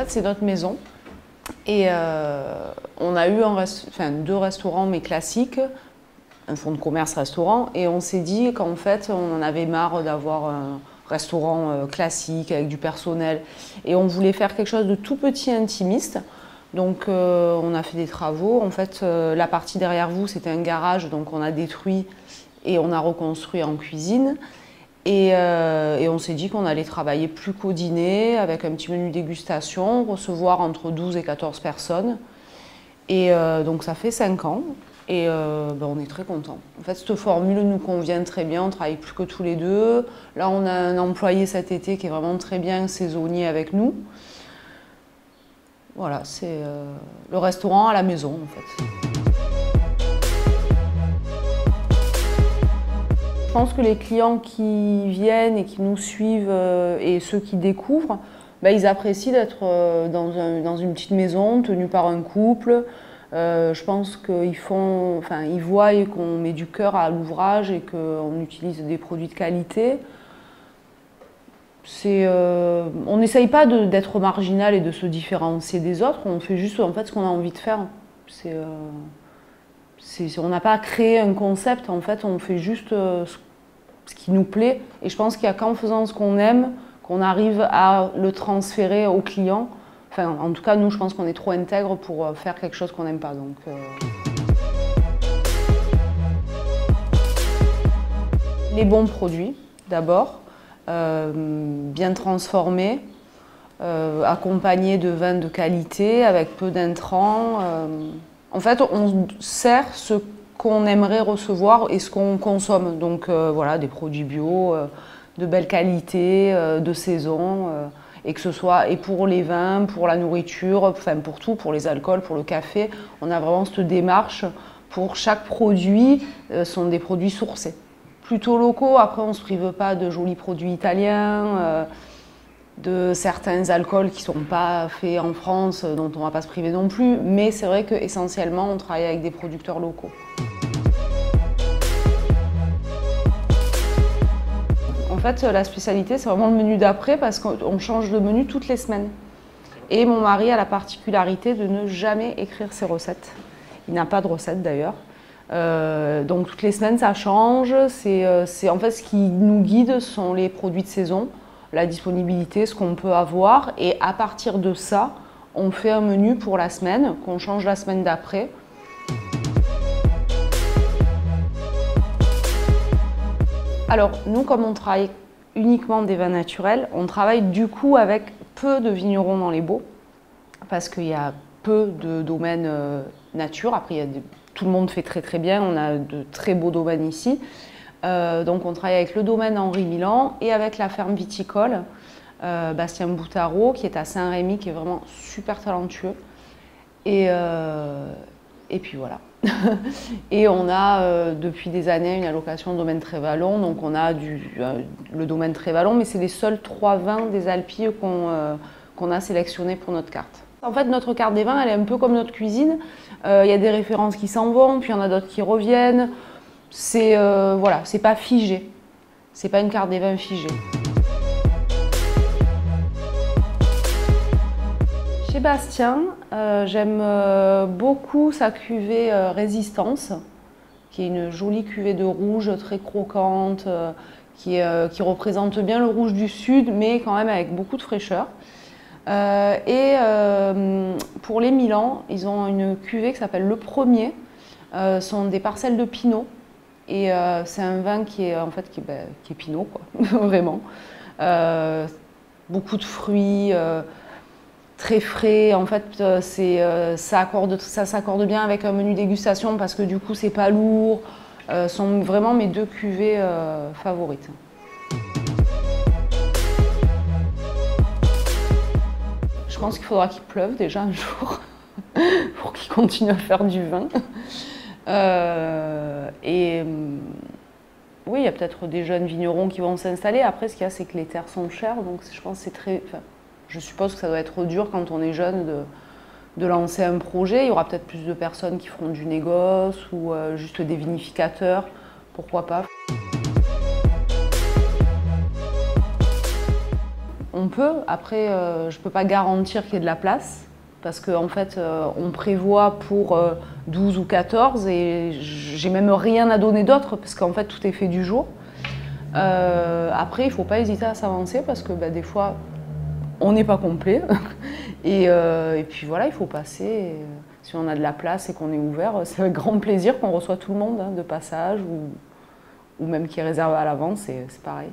C'est notre maison et on a eu deux restaurants mais classiques, un fonds de commerce restaurant, et on s'est dit qu'en fait on en avait marre d'avoir un restaurant classique avec du personnel et on voulait faire quelque chose de tout petit, intimiste. Donc on a fait des travaux. En fait la partie derrière vous c'était un garage, donc on a détruit et on a reconstruit en cuisine. Et on s'est dit qu'on allait travailler plus qu'au dîner, avec un petit menu dégustation, recevoir entre 12 et 14 personnes. Et donc ça fait 5 ans et on est très contents. En fait, cette formule nous convient très bien, on ne travaille plus que tous les deux. Là, on a un employé cet été qui est vraiment très bien saisonnier avec nous. Voilà, c'est le restaurant à la maison en fait. Je pense que les clients qui viennent et qui nous suivent et ceux qui découvrent, ils apprécient d'être dans une petite maison tenue par un couple. Je pense qu'ils voient qu'on met du cœur à l'ouvrage et qu'on utilise des produits de qualité. On n'essaye pas d'être marginal et de se différencier des autres, on fait juste en fait ce qu'on a envie de faire. On n'a pas créé un concept, en fait, on fait juste ce qui nous plaît. Et je pense qu'il n'y a qu'en faisant ce qu'on aime qu'on arrive à le transférer aux clients. Enfin, en tout cas, nous, je pense qu'on est trop intègre pour faire quelque chose qu'on n'aime pas. Donc, les bons produits, d'abord, bien transformés, accompagnés de vins de qualité, avec peu d'intrants. En fait, on sert ce qu'on aimerait recevoir et ce qu'on consomme. Donc voilà, des produits bio, de belle qualité, de saison, et que ce soit et pour les vins, pour la nourriture, enfin pour tout, pour les alcools, pour le café. On a vraiment cette démarche. Pour chaque produit, sont des produits sourcés. Plutôt locaux, après on ne se prive pas de jolis produits italiens, de certains alcools qui ne sont pas faits en France, dont on ne va pas se priver non plus, mais c'est vrai qu'essentiellement on travaille avec des producteurs locaux. En fait, la spécialité, c'est vraiment le menu d'après parce qu'on change de menu toutes les semaines. Et mon mari a la particularité de ne jamais écrire ses recettes. Il n'a pas de recettes d'ailleurs. Donc toutes les semaines ça change. En fait ce qui nous guide sont les produits de saison, la disponibilité, ce qu'on peut avoir, et à partir de ça, on fait un menu pour la semaine qu'on change la semaine d'après. Alors nous, comme on travaille uniquement des vins naturels, on travaille du coup avec peu de vignerons dans les baux parce qu'il y a peu de domaines nature. Après, tout le monde fait très très bien, on a de très beaux domaines ici. Donc on travaille avec le domaine Henri Milan et avec la ferme viticole Bastien Boutaro qui est à Saint-Rémy, qui est vraiment super talentueux. Et puis voilà. Et on a depuis des années une allocation de domaine Trévalon, donc on a le domaine Trévalon, mais c'est les seuls 3 vins des Alpilles qu'on a sélectionnés pour notre carte. En fait, notre carte des vins, elle est un peu comme notre cuisine. Il y a des références qui s'en vont, puis il y en a d'autres qui reviennent. Voilà, c'est pas figé. C'est pas une carte des vins figée. Chez Bastien, j'aime beaucoup sa cuvée Résistance, qui est une jolie cuvée de rouge très croquante, qui représente bien le rouge du sud, mais quand même avec beaucoup de fraîcheur. Pour les Milans, ils ont une cuvée qui s'appelle Le Premier. Ce sont des parcelles de Pinot. Et c'est un vin qui est Pinot, quoi, vraiment. Beaucoup de fruits, très frais. En fait, ça s'accorde bien avec un menu dégustation parce que du coup, c'est pas lourd. Sont vraiment mes 2 cuvées favorites. Je pense qu'il faudra qu'il pleuve déjà un jour pour qu'ils continuent à faire du vin. Oui, il y a peut-être des jeunes vignerons qui vont s'installer. Après, ce qu'il y a, c'est que les terres sont chères, donc je pense que c'est très... Enfin, je suppose que ça doit être dur quand on est jeune de lancer un projet. Il y aura peut-être plus de personnes qui feront du négoce ou juste des vinificateurs, pourquoi pas. On peut, après je ne peux pas garantir qu'il y ait de la place parce qu'en fait on prévoit pour 12 ou 14 et j'ai même rien à donner d'autre parce qu'en fait tout est fait du jour. Après il ne faut pas hésiter à s'avancer parce que des fois on n'est pas complet et puis voilà, il faut passer. Et, si on a de la place et qu'on est ouvert, c'est avec grand plaisir qu'on reçoit tout le monde de passage ou même qui est réservé à l'avance, c'est pareil.